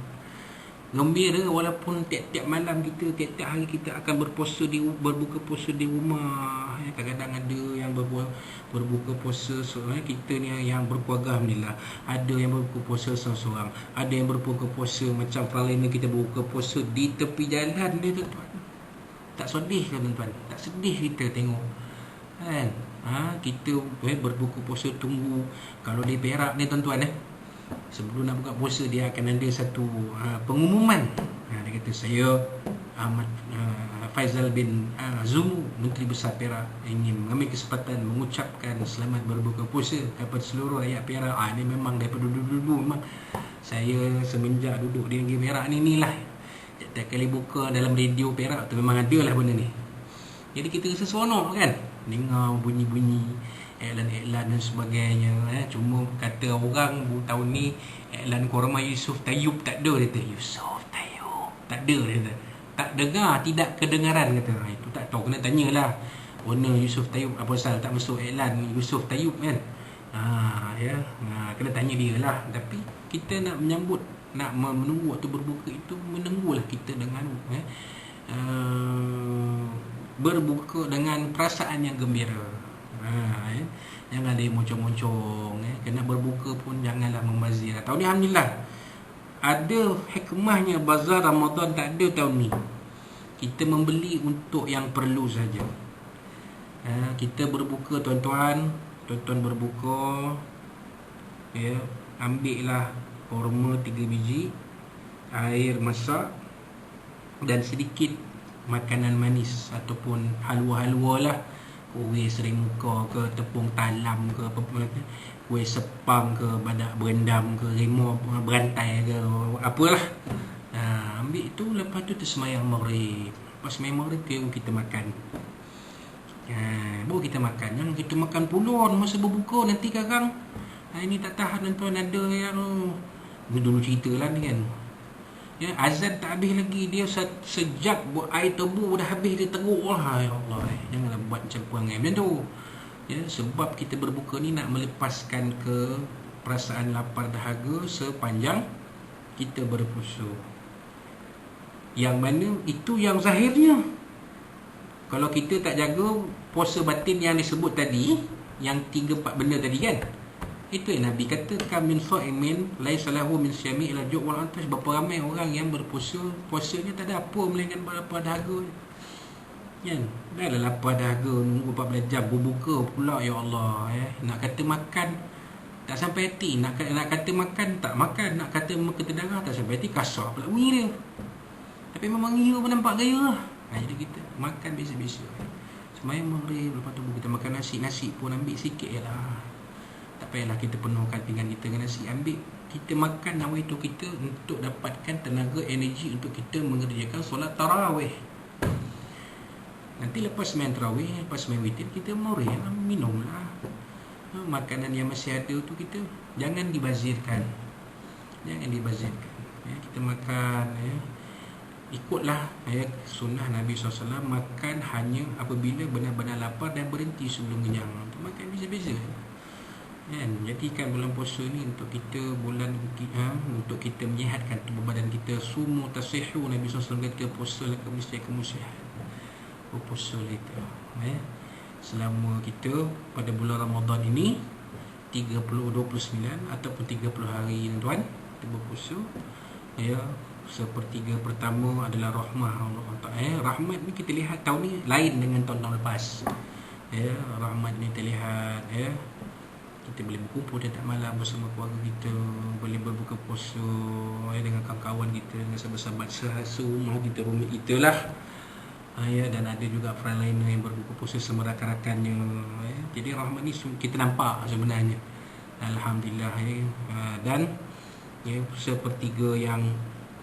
gembira walaupun tiap-tiap malam kita, tiap-tiap hari kita akan berbuka puasa di rumah. Kadang-kadang ada yang berbuka puasa kita ni yang berkeluarga, alhamdulillah. Ada yang berbuka puasa seorang-seorang, ada yang berbuka puasa macam Fralina kita berbuka puasa di tepi jalan dia, tuan-tuan. Tak sedih kan tuan-tuan? Tak sedih kita tengok, kan? Kita berbuka puasa tunggu. Kalau di Perak ni tuan-tuan, sebelum nak buka puasa dia akan ada satu pengumuman. Dia kata, saya Ahmad Faizal bin Zumu, Menteri Besar Perak, ingin mengambil kesempatan mengucapkan selamat berbuka puasa kepada seluruh rakyat Perak. Ini memang daripada dulu memang saya semenjak duduk di negeri Perak ni lah, setiap kali buka dalam radio Perak tu memang ada lah benda ni. Jadi kita rasa seronok kan, dengar bunyi-bunyi iklan-iklan dan sebagainya. Cuma kata orang tahun ni iklan kurma Yusof Tayyub tak ada, dia kata. Yusof Tayyub tak ada, dia kata. Tak dengar, tidak kedengaran, kata. Itu tak tahu, kena tanyalah owner Yusof Tayyub apa pasal tak masuk iklan Yusof Tayyub kan. Kena tanya dia lah. Tapi kita nak menyambut, nak menunggu waktu berbuka itu, menunggulah kita dengan berbuka dengan perasaan yang gembira. Jangan ada yang moncong-moncong. Kena berbuka pun janganlah membazir. Tahun ni alhamdulillah ada hikmahnya, bazar Ramadan tak ada tahun ni. Kita membeli untuk yang perlu saja. Kita berbuka tuan-tuan berbuka, ambillah kurma 3 biji, air masak dan sedikit makanan manis ataupun halwa-halwa lah. Kuih serimuka ke, tepung talam ke, kuih sepang ke, badak berendam ke, rimau berantai ke, apalah. Ambil itu, lepas tu tersemayang maghrib. Lepas semayang maghrib baru kita makan. Baru kita makan. Jangan kita makan pulun masa berbuka, nanti kadang ini tak tahan tuan. Ada yang dulu cerita lah ni kan, azan tak habis lagi, dia sejak buat air tebu dah habis, dia teruk lah. Ya Allah, janganlah buat macam perangai macam tu. Sebab kita berbuka ni nak melepaskan ke perasaan lapar dahaga sepanjang kita berpuasa. Yang mana itu yang zahirnya. Kalau kita tak jaga puasa batin yang disebut tadi, yang 3-4 benda tadi kan, itu yang Nabi kata, kam min sha'imin laisa lahu min syami' ila ju' wal atash. Berapa ramai orang yang berpuasa, puasanya tak ada apa melainkan lapar dahaga. Kan? Dah lah lapar dahaga, nunggu 14 jam berbuka pula, ya Allah. Nak kata makan tak sampai hati, nak kata makan tak makan, nak kata muka terdarah tak sampai hati, kasar pula bunyi dia. Tapi memang dia pun nampak gaya lah. Jadi kita makan biasa-biasa. Semayang maghrib, lepas tu kita makan nasi pun ambil sikit je lah. Tak payahlah kita penuhkan pinggan kita dengan nasi. Ambil, kita makan nawa itu kita untuk dapatkan tenaga, energi untuk kita mengerjakan solat tarawih. Nanti lepas main tarawih, lepas main witir, kita moreh lah, minumlah. Makanan yang masih ada tu kita jangan dibazirkan. Jangan dibazirkan. Kita makan, ikutlah sunnah Nabi SAW, makan hanya apabila benar-benar lapar dan berhenti sebelum kenyang. Makan beza-beza. Jadikan bulan puasa ni untuk kita bulan untuk kita menyihatkan tubuh badan kita. Sumu tasihu, Nabi SAW kata, puasa lah kamu sihat. Berpuasa kita selama kita pada bulan Ramadan ini 29 ataupun 30 hari tuan, kita berpuasa. Sepertiga pertama adalah rahmah Allah Ta'ala. Rahmat ni kita lihat tahun ni lain dengan tahun-tahun lepas. Rahmat ni terlihat kita boleh berkumpul tiap malam bersama keluarga kita, boleh berbuka puasa dengan kawan-kawan kita, dengan sahabat-sahabat serumah kita, rumah kita lah. Dan ada juga frontliner yang berbuka puasa sama rakan-rakannya. Jadi rahmat ni kita nampak sebenarnya, alhamdulillah. Dan sepertiga yang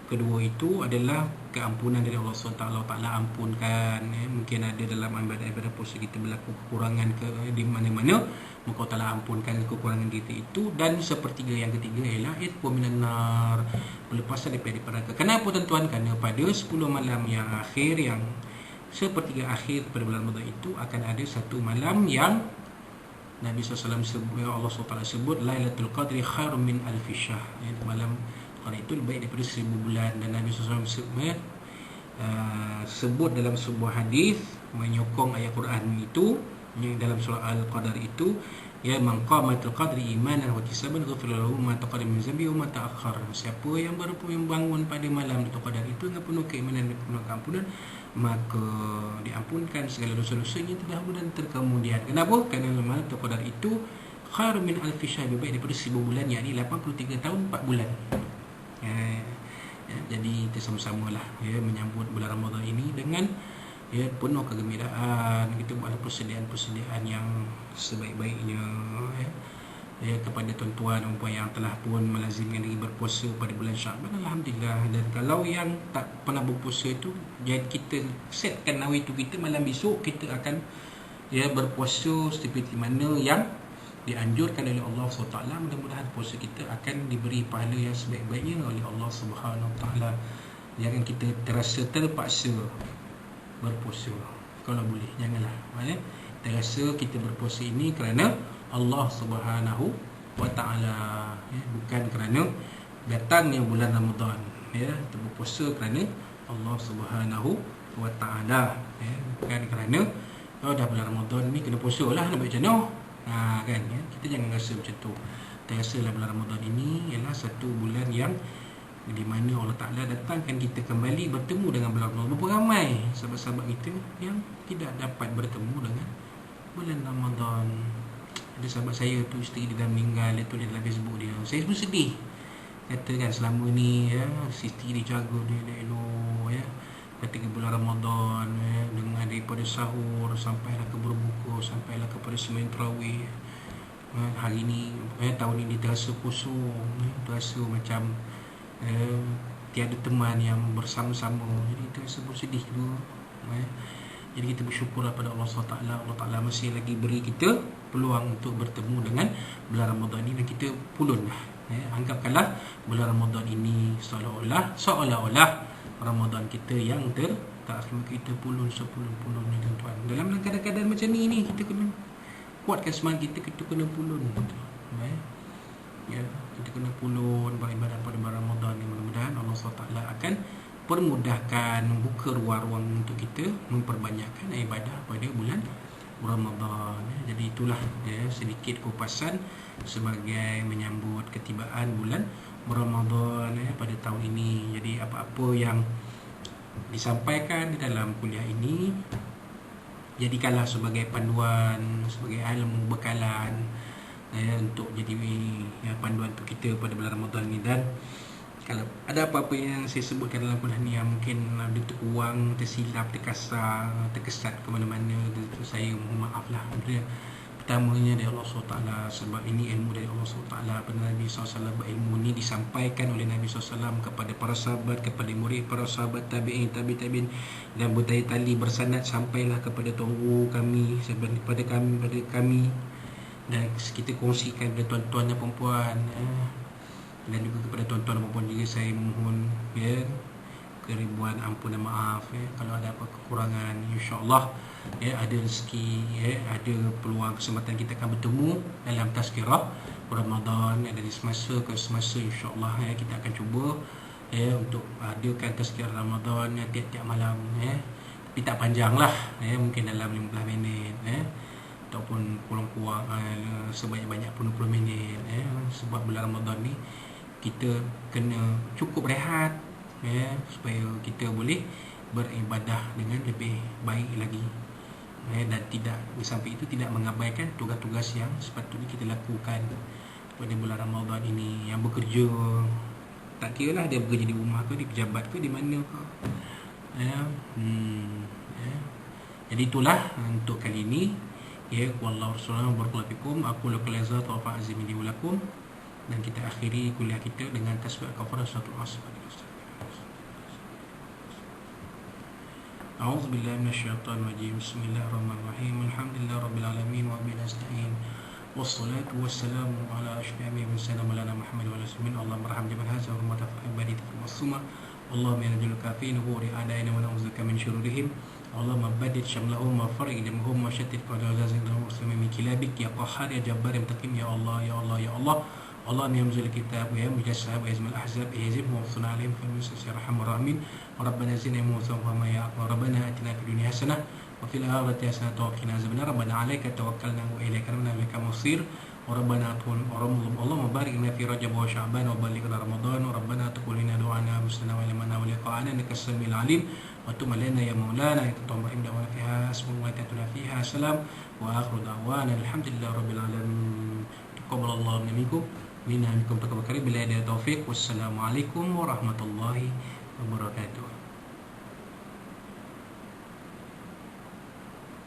kedua itu adalah keampunan dari Allah SWT. Allah Ta'ala ampunkan. Mungkin ada dalam ibadah-ibadah puasa kita berlaku kekurangan di mana-mana, maka Allah Ta'ala ampunkan kekurangan kita itu. Dan sepertiga yang ketiga ialah itqu minan nar, pelepasan daripada neraka. Kenapa tuan-tuan? Kerana pada 10 malam yang akhir, yang sepertiga akhir pada bulan Ramadan itu, akan ada satu malam yang Nabi SAW sebut, Allah SWT sebut, Lailatul Qadri khairun min alfi syahr. Malam Qadar itu lebih baik daripada 1000 bulan. Dan Nabi SAW sebut dalam sebuah hadis menyokong ayat Quran itu, yang dalam surah Al-Qadar itu, ya man qamatul qadri imanan wa ihtisaban ghufira lahu ma taqaddama min dhanbihi wa ma ta'akhkhar. Siapa yang bangun pada malam Lailatul Qadar itu dengan penuh keimanan dan penuh keampunan, maka diampunkan segala dosa-dosanya terdahulu dan terkemudian. Kenapa? Kerana Lailatul Qadar itu khairun min alfi syahr, lebih baik daripada 1000 bulan, yakni 83 tahun 4 bulan. Jadi kita sama-samalah menyambut bulan Ramadan ini dengan penuh kegembiraan. Kita buatlah persediaan-persediaan yang sebaik-baiknya kepada tuan-tuan dan puan yang telah pun melazimkan diri berpuasa pada bulan Syaban, alhamdulillah. Dan kalau yang tak pernah berpuasa itu, jadi kita setkan nawaitu kita, malam besok kita akan berpuasa seperti mana yang dianjurkan oleh Allah SWT. Mudah-mudahan puasa kita akan diberi pahala yang sebaik-baiknya oleh Allah SWT. Jangan kita terasa terpaksa berpuasa. Kalau boleh, janganlah. Terasa kita berpuasa ini kerana Allah Subhanahu wa Ta'ala, bukan kerana datangnya bulan Ramadan. Kita berpuasa kerana Allah Subhanahu wa Ta'ala, bukan kerana dah bulan Ramadan ni kena puasa lah, nak buat macam mana kan. Kita jangan rasa macam tu. Terasalah bulan Ramadan ini ialah satu bulan yang di mana Allah Ta'ala datangkan kita kembali bertemu dengan bulan Ramadan. Berapa ramai sahabat-sahabat kita yang tidak dapat bertemu dengan bulan Ramadan. Ada sahabat saya tu, isteri dia dah meninggal, dia tulis dalam Facebook dia. Saya pun sedih. Kata kan selama ni isteri dia jaga dia elok ketika bulan Ramadan, dengan daripada sahur sampailah ke berbuka, sampailah kepada sembahyang tarawih. Hari ni tahun ini terasa kosong, terasa macam tiada teman yang bersama-sama. Jadi terasa bersedih juga. Jadi kita bersyukurlah pada Allah SWT. Allah Ta'ala masih lagi beri kita peluang untuk bertemu dengan bulan Ramadan ini, dan kita pulunlah. Anggapkanlah bulan Ramadan ini seolah-olah Ramadan kita yang terakhir. Kita pulun sepulun-pulunnya tuan-tuan. Dalam keadaan macam ni kita kena kuatkan semangat kita kena pulun. Kita kena pulun beribadah pada bulan Ramadan ni. Mudah-mudahan Allah SWT akan permudahkan, membuka ruang-ruang untuk kita memperbanyakkan ibadah pada bulan Ramadan. Jadi itulah sedikit kupasan sebagai menyambut ketibaan bulan Ramadan pada tahun ini. Jadi apa-apa yang disampaikan di dalam kuliah ini, jadikanlah sebagai panduan, sebagai ilmu bekalan untuk jadi panduan untuk kita pada bulan Ramadan ini. Dan kalau ada apa-apa yang saya sebutkan dalam kuliah ni yang mungkin ada terkurang, tersilap, terkasar, terkesat ke mana-mana, saya mohon maaf lah. Pertamanya dari Allah SWT, sebab ini ilmu dari Allah SWT. Pada Nabi SAW, ilmu ini disampaikan oleh Nabi SAW kepada para sahabat, kepada murid para sahabat, tabi'in, tabi'in, dan bertali-tali bersanad sampailah kepada tuan guru kami, kepada kami, dan kita kongsikan kepada tuan-tuan dan perempuan, dan juga kepada tuan-tuan dan perempuan juga saya memohon keribuan ampun dan maaf kalau ada apa kekurangan. InsyaAllah ada rezeki, ada peluang kesempatan kita akan bertemu dalam tazkirah Ramadan dari semasa ke semasa. InsyaAllah kita akan cuba untuk adakan tazkirah Ramadan tiap-tiap malam, tapi tak panjang lah, mungkin dalam 15 minit ataupun kurang-kurang sebanyak-banyak 20 minit, sebab bulan Ramadan ni kita kena cukup rehat, supaya kita boleh beribadah dengan lebih baik lagi, dan tidak sampai itu tidak mengabaikan tugas-tugas yang sepatutnya kita lakukan pada bulan Ramadan ini. Yang bekerja, tak kira lah dia bekerja di rumah ke, di pejabat ke, di mana ke, jadi itulah untuk kali ini. Wallahu a'lam bishawab. Aku lakul azza wa fa'azim li walakum, dan kita akhiri kuliah kita dengan tasbih kafarah suratul asr. A'udzu billahi minasyaitonir rajim. Bismillahirrahmanirrahim. Alhamdulillahirabbil alamin wa bihi nasta'in. Wassalatu wassalamu ala asyrafil anbiya'i wa sallam ala Muhammad wa ala alihi. Allahumma arham jaman hadza wa rahmatan ibadika masuma. Allahumma inna fi nuhuri a'daina wa na'udzuka min syururihim. Allahumma baddid syamlahum wa farij damhum wa shattit qadazahum muslimin min kilabik ya qahhar ya jabbar ya muntaqim ya Allah ya Allah ya Allah. اللهم ينزل الكتاب ويمجد الشهاب ويزم الأحزاب يهزمهم وانصرنا عليهم فالمسلسل رحم الراحمين. وربنا زدنا موسى وما يعقل. ربنا آتنا في الدنيا حسنة وفي الآخرة حسنة وقنا عذاب النار. ربنا عليك توكلنا وإليك أنبنا إليك المصير. وربنا اللهم بارك لنا في رجب وشعبان وبلغنا رمضان. وربنا تقبل لنا دعانا مسلمنا ولمنا ولقاءنا إنك السميع العليم وتب علينا يا مولانا إنك تطهر دعوانا فيها اسم وتأتنا فيها سلام وآخر دعوانا الحمد لله رب العالمين. تقبل الله منكم. Minna minkum taqabbal karim. Billahi taufiq. Wassalamualaikum warahmatullahi